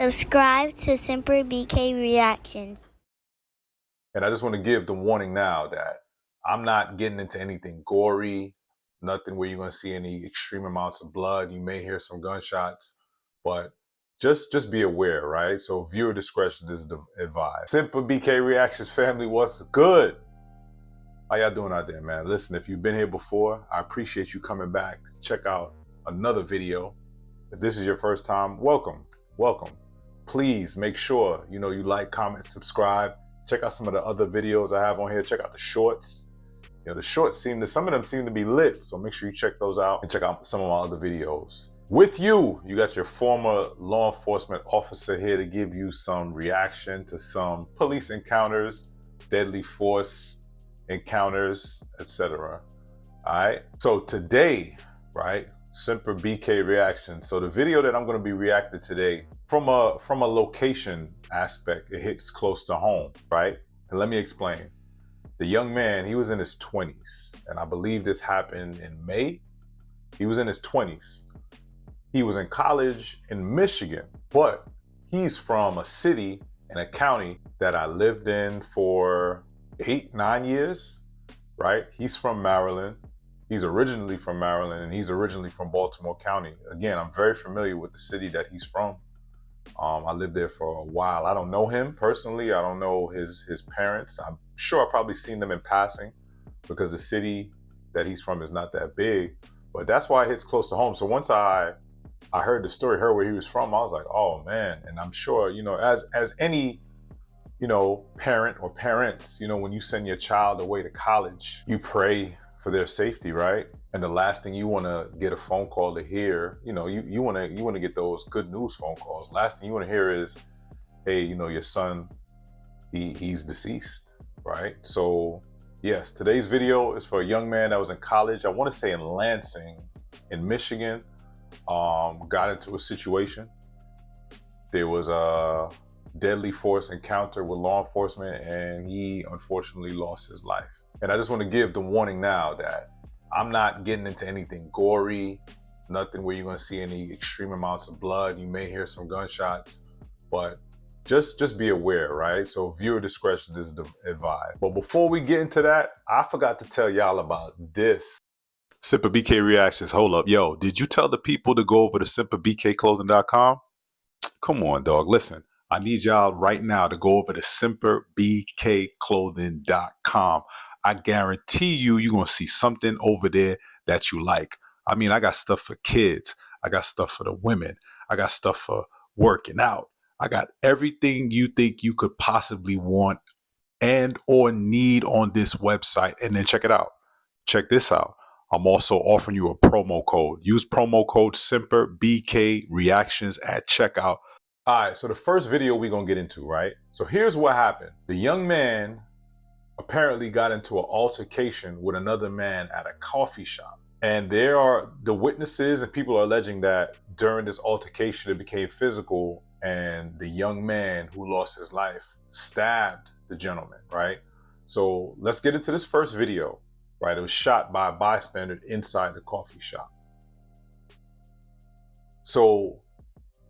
Subscribe to Semper BK Reactions. And I just want to give the warning now that I'm not getting into anything gory, nothing where you're going to see any extreme amounts of blood. You may hear some gunshots, but just be aware, right? So viewer discretion is advised. Semper BK Reactions family, what's good? How y'all doing out there, man? Listen, if you've been here before, I appreciate you coming back. Check out another video. If this is your first time, welcome. Please make sure you like, comment, subscribe. Check out some of the other videos I have on here. Check out the shorts. The shorts some of them seem to be lit, so make sure you check those out and check out some of my other videos. With you got your former law enforcement officer here to give you some reaction to some police encounters, deadly force encounters, etc. All right. So today, right, Semper BK reaction. So the video that I'm going to be reacting today, from a location aspect, it hits close to home, right? And let me explain. The young man, he was in his 20s, and I believe this happened in May. He was in his 20s. He was in college in Michigan, but he's from a city and a county that I lived in for 8-9 years, right? He's from Maryland. He's originally from Maryland, and he's originally from Baltimore County. Again, I'm very familiar with the city that he's from. I lived there for a while. I don't know him personally. I don't know his parents. I'm sure I've probably seen them in passing because the city that he's from is not that big, but that's why it hits close to home. So once I heard the story, heard where he was from, I was like, oh man. And I'm sure, as any, parent or parents, when you send your child away to college, you pray for their safety, right? And the last thing you want to get a phone call to hear, you want to get those good news phone calls. Last thing you want to hear is, hey, your son, he's deceased, right? So yes, today's video is for a young man that was in college. I want to say in Lansing, in Michigan. Got into a situation. There was a deadly force encounter with law enforcement, and he unfortunately lost his life. And I just want to give the warning now that I'm not getting into anything gory, nothing where you're going to see any extreme amounts of blood. You may hear some gunshots, but just be aware, right? So viewer discretion is advised. But before we get into that, I forgot to tell y'all about this. Semper BK Reactions. Hold up. Yo, did you tell the people to go over to semperbkclothing.com? Come on, dog. Listen, I need y'all right now to go over to semperbkclothing.com. I guarantee you're going to see something over there that you like. I mean, I got stuff for kids. I got stuff for the women. I got stuff for working out. I got everything you think you could possibly want and or need on this website. And then check it out. Check this out. I'm also offering you a promo code. Use promo code SemperBK Reactions at checkout. All right, so the first video we're going to get into, right? So here's what happened. The young man apparently got into an altercation with another man at a coffee shop. And there are the witnesses, and people are alleging that during this altercation, it became physical, and the young man who lost his life stabbed the gentleman, right? So let's get into this first video, right? It was shot by a bystander inside the coffee shop. So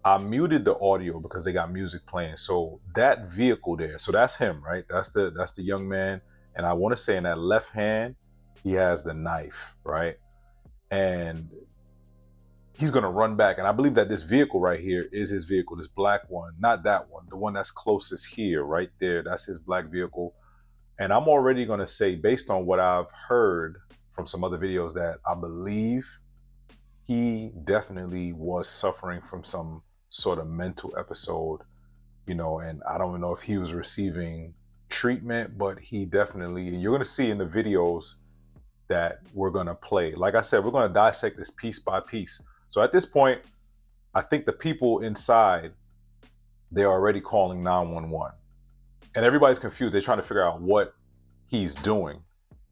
I muted the audio because they got music playing. So that vehicle there, so that's him, right? That's the young man. And I want to say in that left hand, he has the knife, right? And he's going to run back. And I believe that this vehicle right here is his vehicle, this black one, not that one, the one that's closest here, right there. That's his black vehicle. And I'm already going to say, based on what I've heard from some other videos, that I believe he definitely was suffering from some sort of mental episode, and I don't know if he was receiving treatment, but he definitely, and you're going to see in the videos that we're going to play. Like I said, we're going to dissect this piece by piece. So at this point, I think the people inside, they're already calling 911. And everybody's confused. They're trying to figure out what he's doing.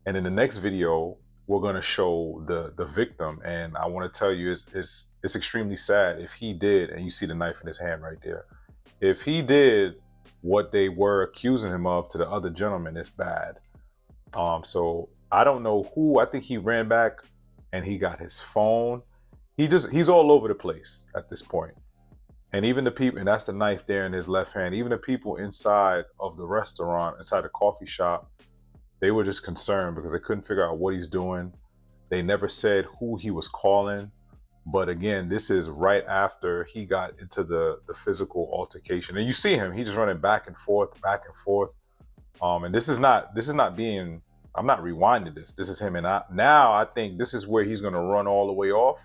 And in the next video, we're going to show the victim. And I want to tell you, it's extremely sad if he did, and you see the knife in his hand right there. If he did what they were accusing him of to the other gentleman, it's bad. So I don't know who. I think he ran back and he got his phone. He's all over the place at this point. And even the people, and that's the knife there in his left hand, even the people inside of the restaurant, inside the coffee shop, they were just concerned because they couldn't figure out what he's doing. They never said who he was calling. But again, this is right after he got into the physical altercation. And you see him, he's just running back and forth, back and forth. And this is not being, I'm not rewinding this. This is him. And now I think this is where he's going to run all the way off,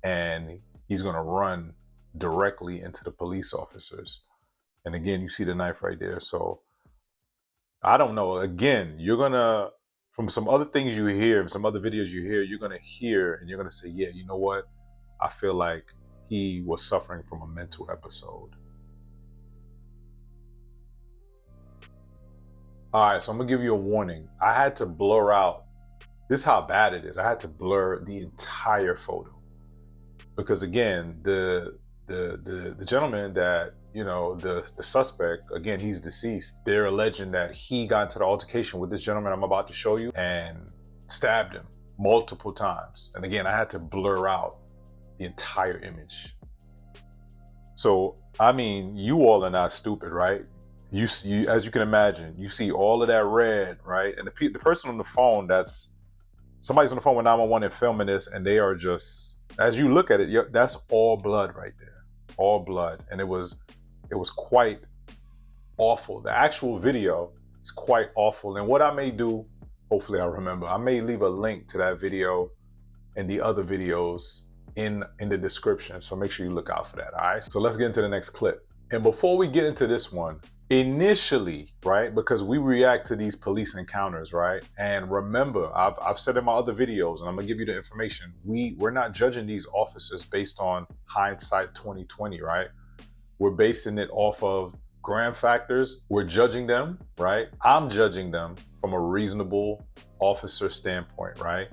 and he's going to run directly into the police officers. And again, you see the knife right there. So I don't know. Again, you're going to, from some other things you hear, some other videos you hear, you're going to hear and you're going to say, yeah, you know what? I feel like he was suffering from a mental episode. All right, so I'm gonna give you a warning. I had to blur out, this is how bad it is. I had to blur the entire photo because again, the gentleman that, you know, the suspect, again, he's deceased. They're alleging that he got into the altercation with this gentleman I'm about to show you and stabbed him multiple times. And again, I had to blur out the entire image. So, I mean, you all are not stupid, right? You see, as you can imagine, you see all of that red, right? And the person on the phone, somebody's on the phone with 911 and filming this, and they are just, as you look at it, that's all blood right there, all blood. And it was quite awful. The actual video is quite awful. And what I may do, hopefully I remember, I may leave a link to that video and the other videos in the description. So make sure you look out for that, all right? So let's get into the next clip. And before we get into this one, initially, right, because we react to these police encounters, right? And remember, I've said in my other videos, and I'm gonna give you the information, we're not judging these officers based on hindsight 2020, right? We're basing it off of gram factors. We're judging them, right? I'm judging them from a reasonable officer standpoint, right?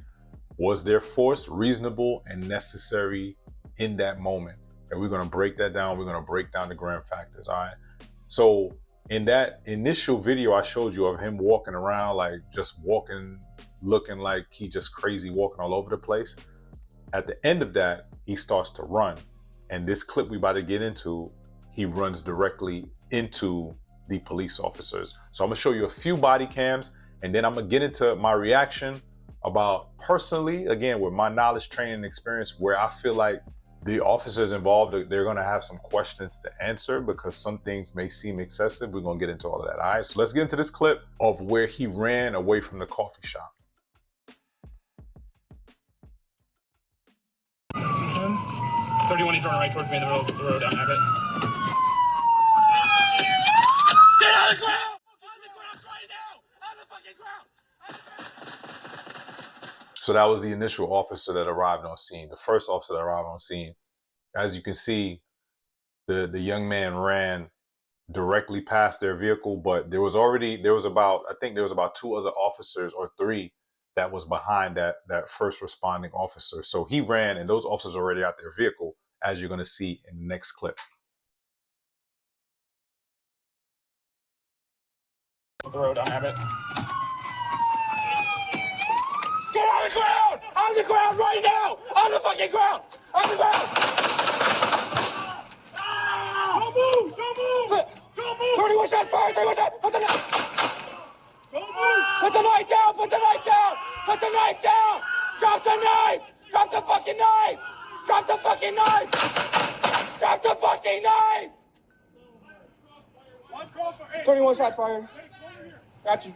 Was their force reasonable and necessary in that moment? And we're gonna break that down. We're gonna break down the gram factors, all right? So in that initial video I showed you of him walking around, like just walking, looking like he just crazy, walking all over the place. At the end of that, he starts to run. And this clip we about to get into, he runs directly into the police officers. So I'm gonna show you a few body cams, and then I'm gonna get into my reaction about personally, again, with my knowledge, training, and experience, where I feel like the officers involved, they're gonna have some questions to answer because some things may seem excessive. We're gonna get into all of that, all right? So let's get into this clip of where he ran away from the coffee shop. 31, he's running right towards me in the middle of the road down Abbott. Get on the ground! On the ground right now! On the fucking ground! So that was the initial officer that arrived on scene, the first officer that arrived on scene. As you can see, the young man ran directly past their vehicle, but there was about, I think there was about 2 other officers or 3 that was behind that first responding officer. So he ran, and those officers are already out their vehicle, as you're gonna see in the next clip. The road down Abbott. Get on the ground! On the ground right now! On the fucking ground! On the ground! Don't move! Don't move! Don't move! 31 shots fired! 31 shots! Put the knife! Don't move! Put the knife down! Put the knife down! Put the knife down! Drop the knife! Drop the fucking knife! Drop the fucking knife! Drop the fucking knife! 31 shots fired. Got you.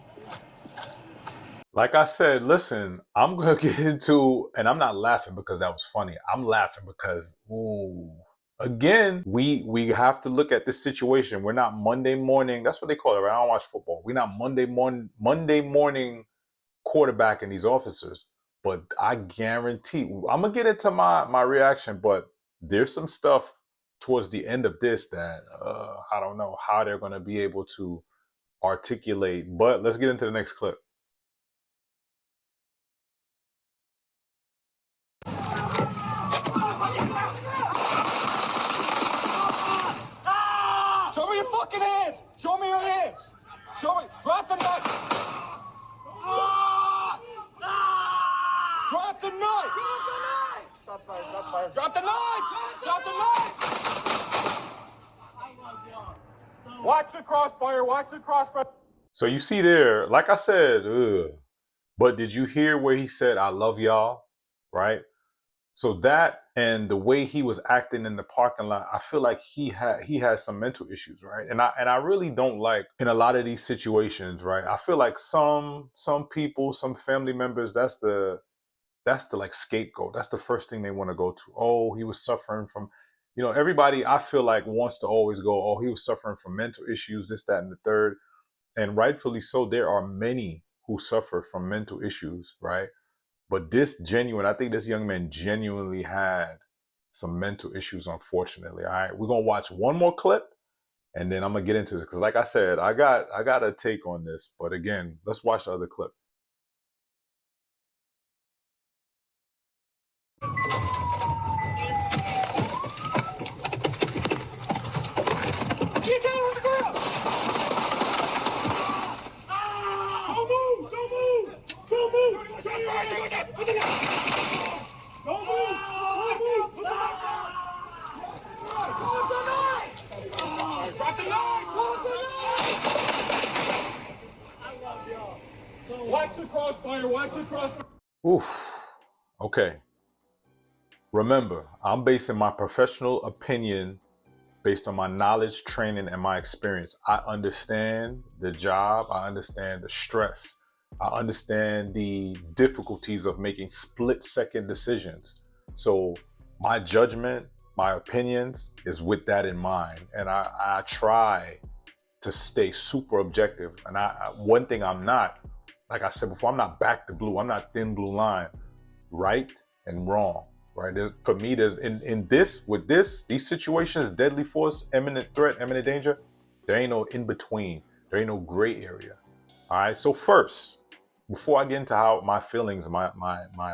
Like I said, listen, I'm gonna get into, and I'm not laughing because that was funny. I'm laughing because, ooh, again, we have to look at this situation. We're not Monday morning. That's what they call it, right? I don't watch football. We're not Monday morning quarterbacking these officers. But I guarantee, I'm gonna get into my reaction, but there's some stuff towards the end of this that I don't know how they're gonna be able to articulate. But let's get into the next clip. Show me your fucking hands! Show me your hands! Show me! Drop the knife! Drop the knife! Shots fired! Shots fired! Drop the knife! Drop the knife! Watch the crossfire. Watch the crossfire. So you see there, like I said, but did you hear where he said, "I love y'all," right? So that and the way he was acting in the parking lot, I feel like he has some mental issues, right? And I really don't like in a lot of these situations, right? I feel like some people, some family members, that's the like scapegoat. That's the first thing they want to go to. Oh, he was suffering from, everybody I feel like wants to always go, oh, he was suffering from mental issues, this, that, and the third. And rightfully so, there are many who suffer from mental issues, right? But I think this young man genuinely had some mental issues, unfortunately. All right, we're gonna watch one more clip and then I'm gonna get into this. Because like I said, I got a take on this. But again, let's watch the other clip. Get down on the ground! Don't move! Don't move! Don't move! Shot fired! Put the knife! Don't move! Don't move! Put the knife down! Pull the knife! Drop the knife! Pull the knife! I love y'all. Watch the crossfire! Watch the crossfire! Oof. Okay. Remember, I'm basing my professional opinion based on my knowledge, training, and my experience. I understand the job. I understand the stress. I understand the difficulties of making split-second decisions. So my judgment, my opinions is with that in mind. And I try to stay super objective. And one thing I'm not, like I said before, I'm not back to blue. I'm not thin blue line, right and wrong. Right. For me, there's these situations, deadly force, imminent threat, imminent danger, there ain't no in between. There ain't no gray area. All right. So first, before I get into how my feelings, my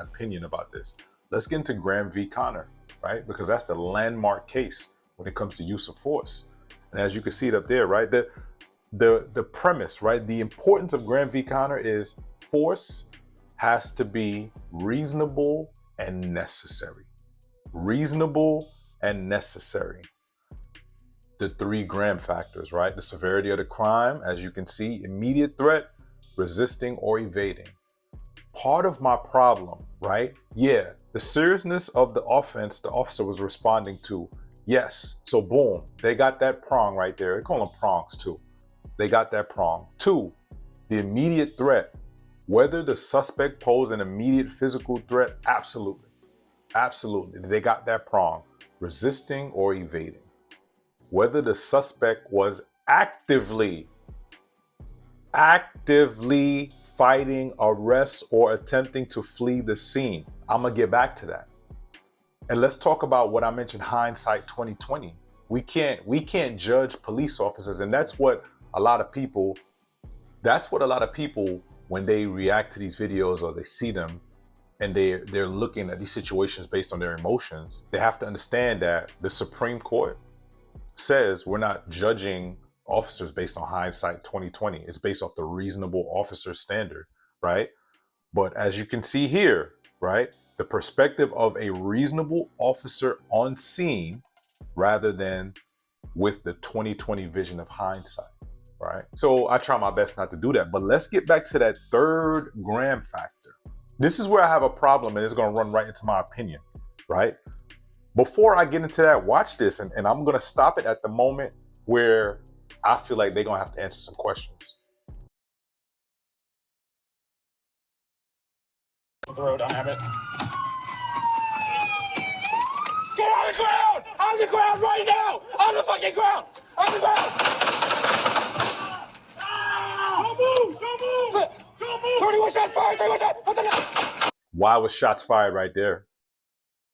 opinion about this, let's get into Graham v. Connor, right? Because that's the landmark case when it comes to use of force. And as you can see it up there, right, the premise, right, the importance of Graham v. Connor is force has to be reasonable and necessary. Reasonable and necessary. The 3 Graham factors, right? The severity of the crime, as you can see, immediate threat, resisting or evading. Part of my problem, right? Yeah, the seriousness of the offense the officer was responding to. Yes, so boom, they got that prong right there. They call them prongs too. They got that prong. 2, the immediate threat. Whether the suspect posed an immediate physical threat, absolutely. Absolutely. They got that prong. Resisting or evading. Whether the suspect was actively fighting arrest or attempting to flee the scene. I'm going to get back to that. And let's talk about what I mentioned, hindsight 2020. We can't judge police officers. And that's what a lot of people, when they react to these videos or they see them and they're looking at these situations based on their emotions, they have to understand that the Supreme Court says we're not judging officers based on hindsight 2020. It's based off the reasonable officer standard, right? But as you can see here, right, the perspective of a reasonable officer on scene rather than with the 2020 vision of hindsight. Right. So I try my best not to do that. But let's get back to that 3rd Graham factor. This is where I have a problem, and it's going to run right into my opinion. Right. Before I get into that, watch this. And I'm going to stop it at the moment where I feel like they're going to have to answer some questions. The road, I have it. Get on the ground! On the ground right now! On the fucking ground! On the ground! Don't move! Don't move! Don't move! 31 shots fired! 31 shots! Put the knife! Why was shots fired right there?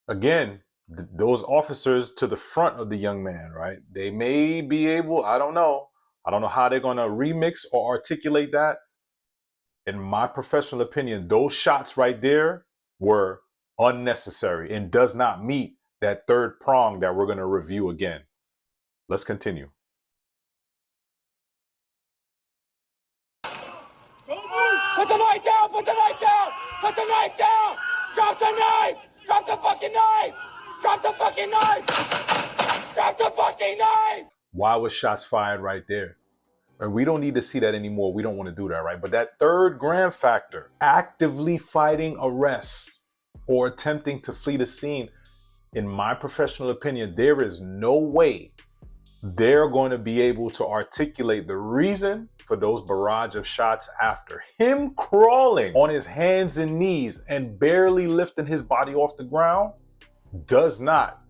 Again, those officers to the front of the young man, right? They may be able, I don't know how they're going to remix or articulate that. In my professional opinion, those shots right there were unnecessary and does not meet that 3rd prong that we're going to review again. Let's continue. Put the knife down! Put the knife down! Put the knife down! Drop the knife! Drop the fucking knife! Drop the fucking knife! Drop the fucking knife! Why was shots fired right there? And we don't need to see that anymore. We don't want to do that, right? But that third grand factor, actively fighting arrest or attempting to flee the scene, in my professional opinion, there is no way they're going to be able to articulate the reason for those barrage of shots after. Him crawling on his hands and knees and barely lifting his body off the ground does not.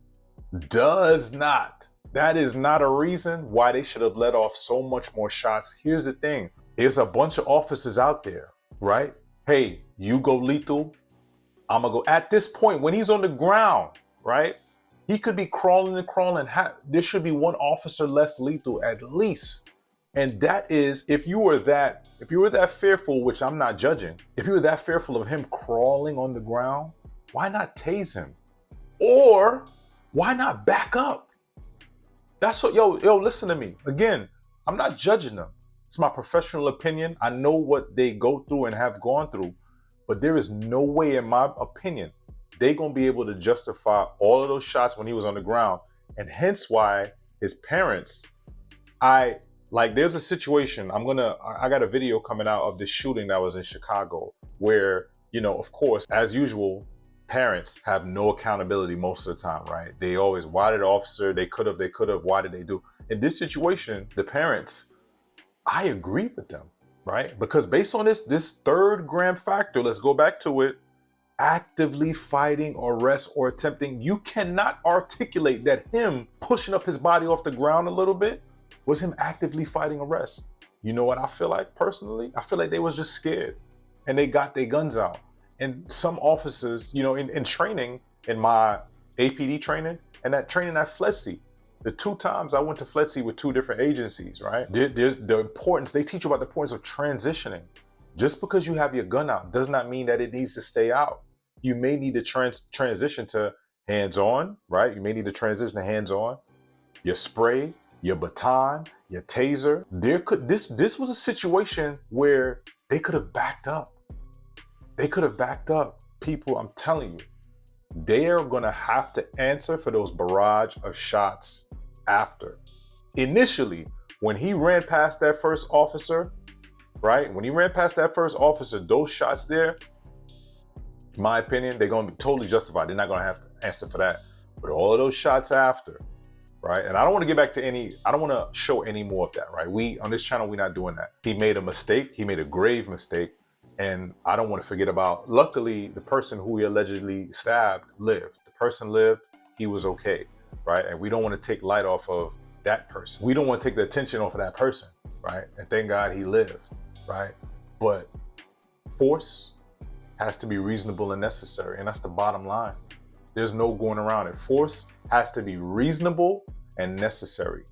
That is not a reason why they should have let off so much more shots. Here's the thing. There's a bunch of officers out there, right? Hey, you go lethal. I'm going to go. At this point, when he's on the ground, right? He could be crawling and crawling. There should be one officer less lethal at least. And that is, if you were that fearful, which I'm not judging, if you were that fearful of him crawling on the ground, why not tase him? Or why not back up? That's what, yo, listen to me. Again, I'm not judging them. It's my professional opinion. I know what they go through and have gone through, but there is no way, in my opinion, they're going to be able to justify all of those shots when he was on the ground. And hence why his parents, there's a situation, I got a video coming out of this shooting that was in Chicago where, of course, as usual, parents have no accountability most of the time, right? They always, why did the officer, they could have, why did they do? In this situation, the parents, I agree with them, right? Because based on this third grand factor, let's go back to it, actively fighting arrest or attempting, you cannot articulate that him pushing up his body off the ground a little bit was him actively fighting arrest. You know what I feel like personally? I feel like they was just scared and they got their guns out. And some officers, in training, in my APD training and that training at FLETC, the 2 times I went to FLETC with 2 different agencies, right? There's the importance, they teach you about the importance of transitioning. Just because you have your gun out does not mean that it needs to stay out. You may need to transition to hands-on, right? You may need to transition to hands-on, your spray, your baton, your taser. This was a situation where they could have backed up. They could have backed up. People, I'm telling you, they are going to have to answer for those barrage of shots after. Initially, when he ran past that first officer, right? When he ran past that first officer, those shots there, in my opinion, they're going to be totally justified. They're not going to have to answer for that. But all of those shots after, right? And I don't want to get back to I don't want to show any more of that, right? On this channel, we're not doing that. He made a mistake. He made a grave mistake. And I don't want to forget about, luckily, the person who he allegedly stabbed lived. The person lived, he was okay, right? And we don't want to take light off of that person. We don't want to take the attention off of that person, right? And thank God he lived, right? But force has to be reasonable and necessary, and that's the bottom line. There's no going around it. Force has to be reasonable and necessary.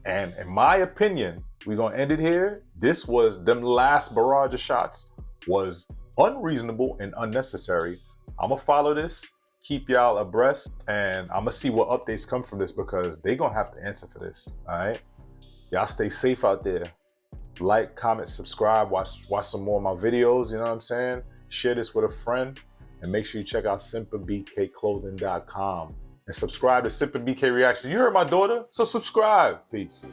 And in my opinion, we're gonna end it here. This was, them last barrage of shots was unreasonable and unnecessary. I'm gonna follow this, keep y'all abreast, and I'm gonna see what updates come from this because they're gonna have to answer for this, all right? Y'all stay safe out there. Like, comment, subscribe, watch some more of my videos, you know what I'm saying? Share this with a friend, and make sure you check out simpleBKclothing.com and subscribe to Simple BK Reactions. You heard my daughter, so subscribe. Peace.